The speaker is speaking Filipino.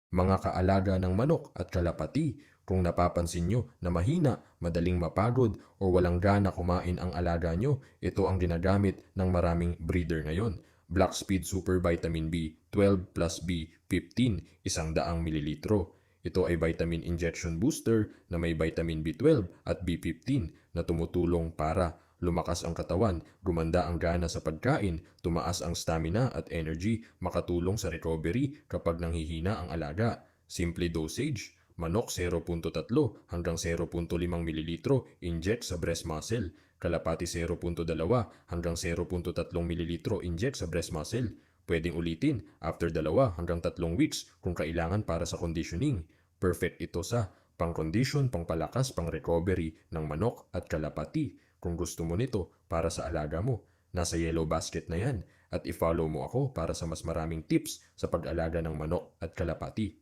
Mga kaalaga ng manok at kalapati, kung napapansin nyo na mahina, madaling mapagod o walang gana kumain ang alaga nyo, ito ang ginagamit ng maraming breeder ngayon. Black Speed Super Vitamin B12 plus B15, 100 ml. Ito ay vitamin injection booster na may vitamin B12 at B15 na tumutulong para lumakas ang katawan, gumanda ang gana sa pagkain, tumaas ang stamina at energy, makatulong sa recovery kapag nanghihina ang alaga. Simple dosage, manok 0.3 hanggang 0.5 ml inject sa breast muscle, kalapati 0.2 hanggang 0.3 ml inject sa breast muscle. Pwedeng ulitin after 2 hanggang 3 weeks kung kailangan para sa conditioning. Perfect ito sa pang-condition, pangpalakas, pang-recovery ng manok at kalapati. Kung gusto mo nito para sa alaga mo, nasa yellow basket na yan at i-follow mo ako para sa mas maraming tips sa pag-alaga ng manok at kalapati.